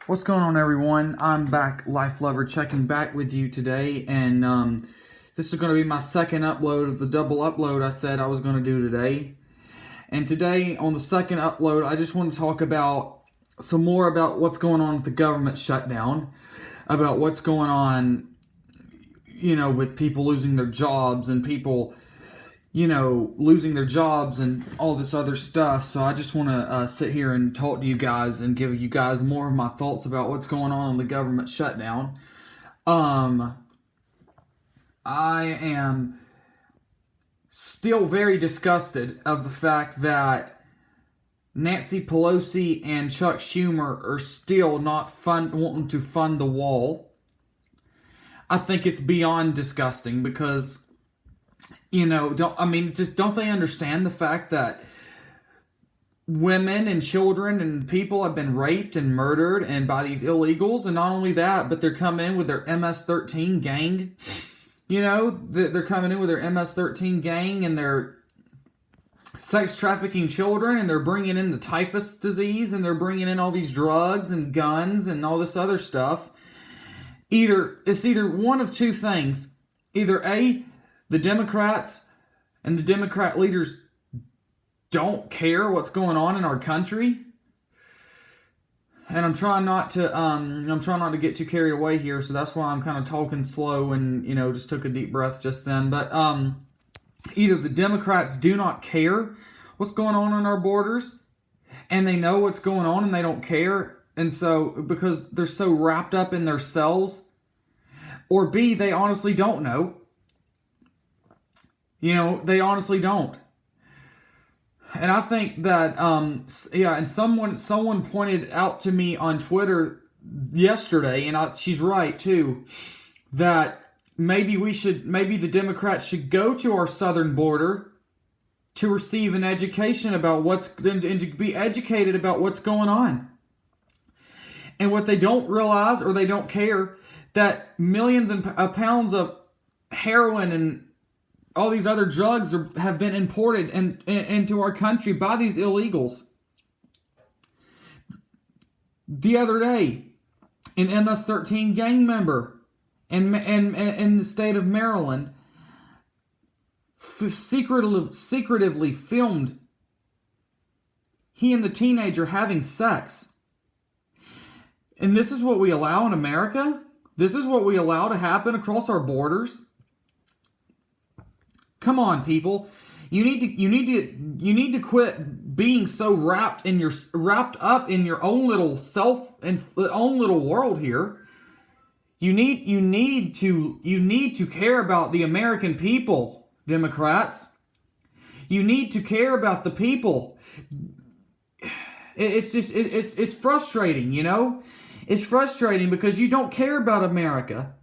What's going on, everyone? I'm back, Life Lover, checking back with you today, and this is going to be my second upload of the double upload I said I was going to do today. And today, on the second upload, I just want to talk about some more about what's going on with the government shutdown, about what's going on, with people losing their jobs and people losing their jobs and all this other stuff. So I just want to sit here and talk to you guys and give you guys more of my thoughts about what's going on in the government shutdown. I am still very disgusted of the fact that Nancy Pelosi and Chuck Schumer are still not wanting to fund the wall. I think it's beyond disgusting because don't they understand the fact that women and children and people have been raped and murdered and by these illegals? And not only that, but they're coming in with their MS-13 gang. They're coming in with their MS-13 gang and they're sex trafficking children, and they're bringing in the typhus disease, and they're bringing in all these drugs and guns and all this other stuff. It's either one of two things. Either A, the Democrats and the Democrat leaders don't care what's going on in our country. And I'm trying not to get too carried away here, so that's why I'm kind of talking slow and, just took a deep breath just then. But either the Democrats do not care what's going on our borders, and they know what's going on and they don't care, and so because they're so wrapped up in themselves, or B, they honestly don't know. They honestly don't. And I think that, and someone pointed out to me on Twitter yesterday, and she's right too, that maybe the Democrats should go to our southern border to receive an education about and to be educated about what's going on. And what they don't realize, or they don't care, that millions of pounds of heroin and all these other drugs have been imported into our country by these illegals. The other day, an MS-13 gang member in the state of Maryland secretively filmed he and the teenager having sex. And this is what we allow in America? This is what we allow to happen across our borders? Come on, people. You need to quit being so wrapped up in your own little self and own little world here. You need to care about the American people, Democrats. You need to care about the people. It's frustrating, It's frustrating because you don't care about America.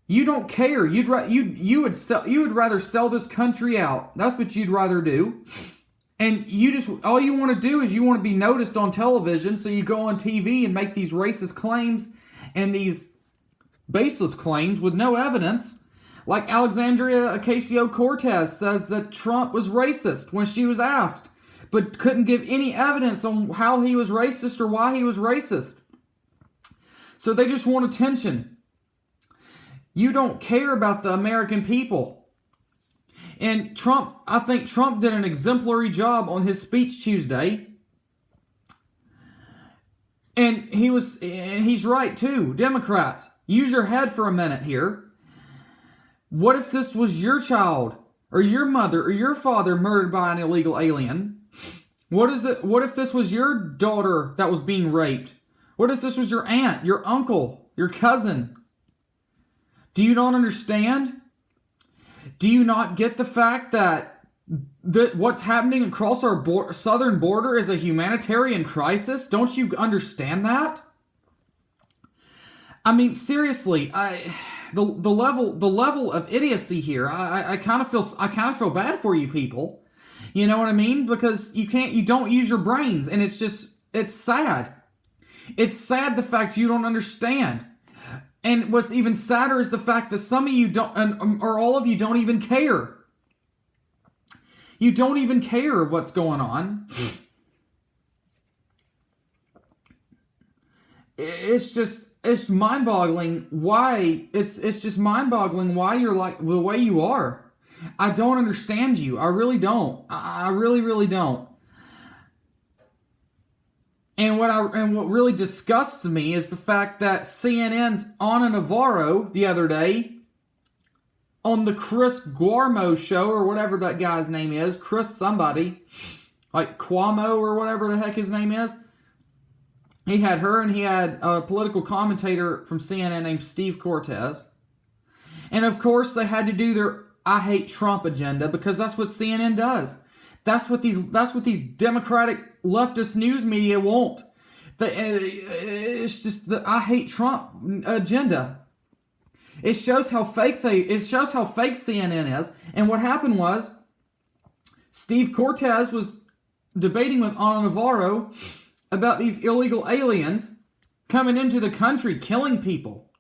You don't care. You would rather sell this country out. That's what you'd rather do. And all you want to do is you want to be noticed on television, so you go on TV and make these racist claims and these baseless claims with no evidence. Like Alexandria Ocasio-Cortez says that Trump was racist when she was asked, but couldn't give any evidence on how he was racist or why he was racist. So they just want attention. You don't care about the American people. And I think Trump did an exemplary job on his speech Tuesday. And he's right too. Democrats, use your head for a minute here. What if this was your child or your mother or your father murdered by an illegal alien? What if this was your daughter that was being raped? What if this was your aunt, your uncle, your cousin? Do you not understand? Do you not get the fact that what's happening across our southern border is a humanitarian crisis? Don't you understand that? I mean, seriously, the level of idiocy here. I kind of feel bad for you people. You know what I mean? Because you don't use your brains, and it's sad. It's sad the fact you don't understand. And what's even sadder is the fact that some of you don't, or all of you don't even care. You don't even care what's going on. it's mind-boggling why it's just mind-boggling why you're like the way you are. I don't understand you. I really don't. I really, really don't. And what really disgusts me is the fact that CNN's Ana Navarro the other day on the Chris Cuomo show, or whatever that guy's name is, Chris somebody, like Cuomo or whatever the heck his name is. He had her, and he had a political commentator from CNN named Steve Cortez. And of course, they had to do their I hate Trump agenda, because that's what CNN does. That's what these Democratic leftist news media want. It's just the I hate Trump agenda. It shows how fake CNN is. And what happened was, Steve Cortez was debating with Ana Navarro about these illegal aliens coming into the country, killing people,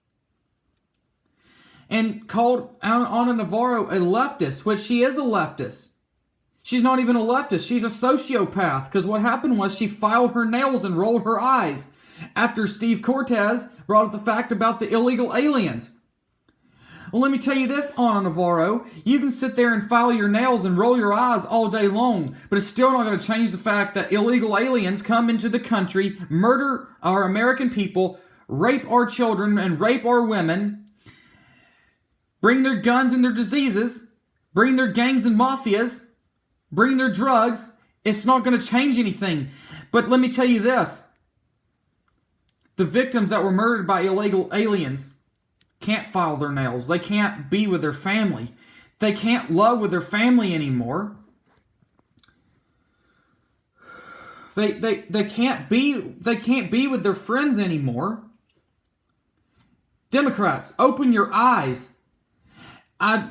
and called Ana Navarro a leftist, which she is a leftist. She's not even a leftist. She's a sociopath, because what happened was she filed her nails and rolled her eyes after Steve Cortez brought up the fact about the illegal aliens. Well, let me tell you this, Ana Navarro. You can sit there and file your nails and roll your eyes all day long, but it's still not going to change the fact that illegal aliens come into the country, murder our American people, rape our children and rape our women, bring their guns and their diseases, bring their gangs and mafias, bring their drugs. It's not going to change anything. But let me tell you this. The victims that were murdered by illegal aliens can't file their nails. They can't be with their family. They can't love with their family anymore. They can't be with their friends anymore. Democrats, open your eyes. I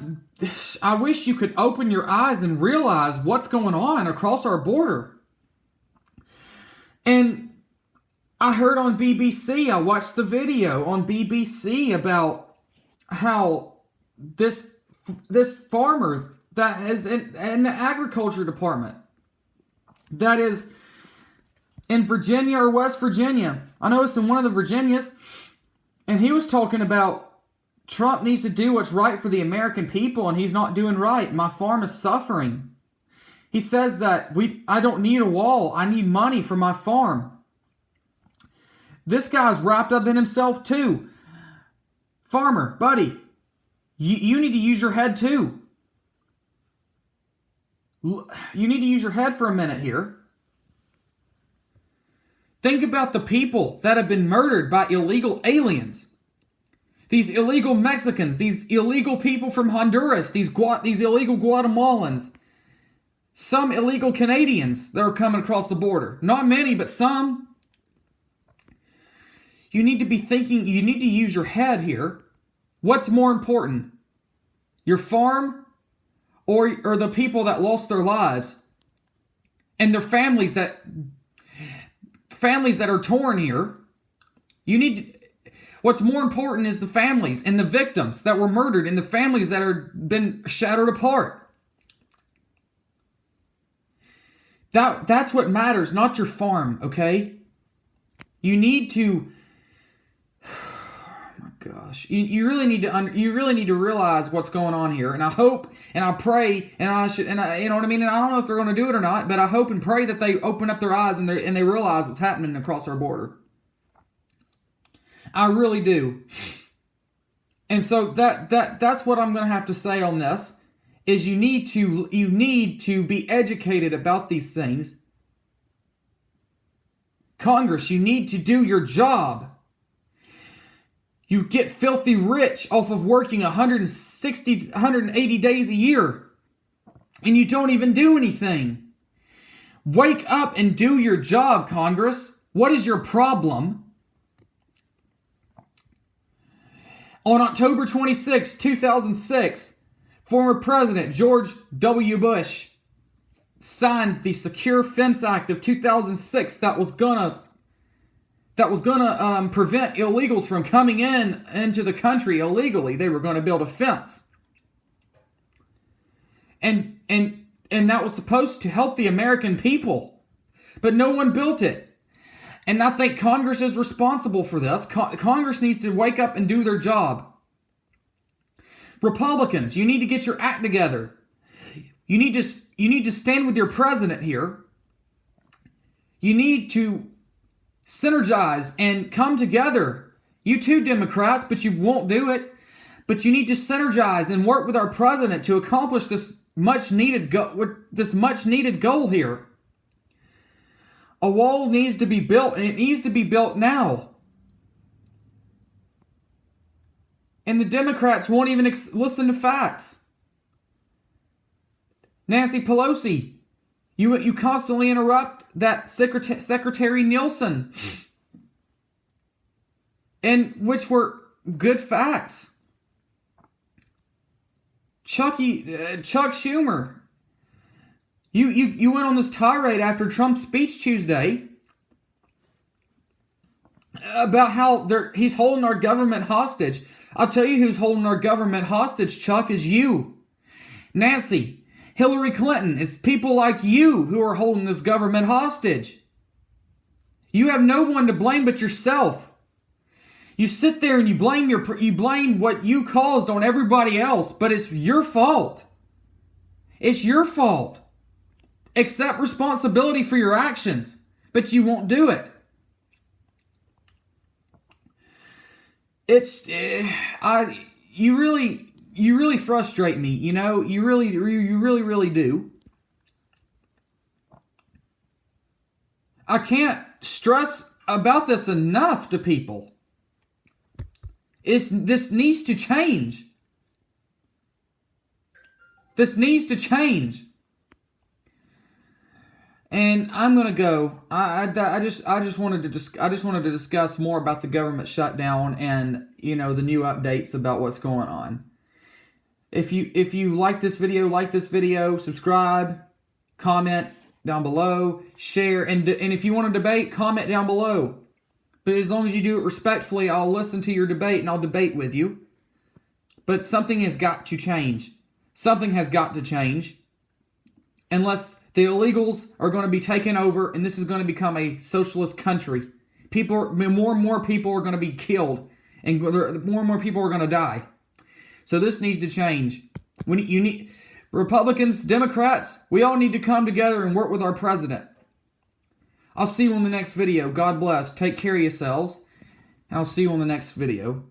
wish you could open your eyes and realize what's going on across our border. And I heard on BBC, I watched the video on BBC about how this farmer that is in the agriculture department, that is in Virginia or West Virginia. I know it's in one of the Virginias, and he was talking about Trump needs to do what's right for the American people, and he's not doing right. My farm is suffering. He says that I don't need a wall. I need money for my farm. This guy's wrapped up in himself too. Farmer, buddy, you need to use your head too. You need to use your head for a minute here. Think about the people that have been murdered by illegal aliens. These illegal Mexicans, these illegal people from Honduras, these illegal Guatemalans, some illegal Canadians that are coming across the border. Not many, but some. You need to be thinking, you need to use your head here. What's more important? Your farm or the people that lost their lives and their families that are torn here? What's more important is the families and the victims that were murdered and the families that are been shattered apart. That's what matters, not your farm, okay? You need to, oh my gosh, you really need to realize what's going on here. And I hope and I pray you know what I mean. And I don't know if they're going to do it or not, but I hope and pray that they open up their eyes and they realize what's happening across our border. I really do. And so that's what I'm going to have to say on this, is you need to be educated about these things. Congress, you need to do your job. You get filthy rich off of working 180 days a year, and you don't even do anything. Wake up and do your job, Congress. What is your problem? On October 26, 2006, former President George W. Bush signed the Secure Fence Act of 2006 that was gonna prevent illegals from coming into the country illegally. They were going to build a fence, and that was supposed to help the American people, but no one built it. And I think Congress is responsible for this. Congress needs to wake up and do their job. Republicans, you need to get your act together. You need to stand with your president here. You need to synergize and come together. You too, Democrats, but you won't do it. But you need to synergize and work with our president to accomplish this much needed goal here. A wall needs to be built, and it needs to be built now. And the Democrats won't even listen to facts. Nancy Pelosi, you constantly interrupt that Secretary Nielsen, and which were good facts. Chuck Schumer, you went on this tirade after Trump's speech Tuesday about how he's holding our government hostage. I'll tell you who's holding our government hostage, Chuck, is you. Nancy, Hillary Clinton, it's people like you who are holding this government hostage. You have no one to blame but yourself. You sit there and you blame what you caused on everybody else, but it's your fault. It's your fault. Accept responsibility for your actions, but you won't do it. You really frustrate me, you know? You really do. I can't stress about this enough to people. This needs to change. This needs to change. And I'm gonna go. I just wanted to discuss more about the government shutdown and the new updates about what's going on. If you like this video, subscribe, comment down below, share, and if you want to debate, comment down below. But as long as you do it respectfully, I'll listen to your debate and I'll debate with you. But something has got to change. Something has got to change. Unless the illegals are going to be taken over and this is going to become a socialist country. More and more people are going to be killed and more and more people are going to die. So this needs to change. Republicans, Democrats, we all need to come together and work with our president. I'll see you on the next video. God bless. Take care of yourselves. And I'll see you on the next video.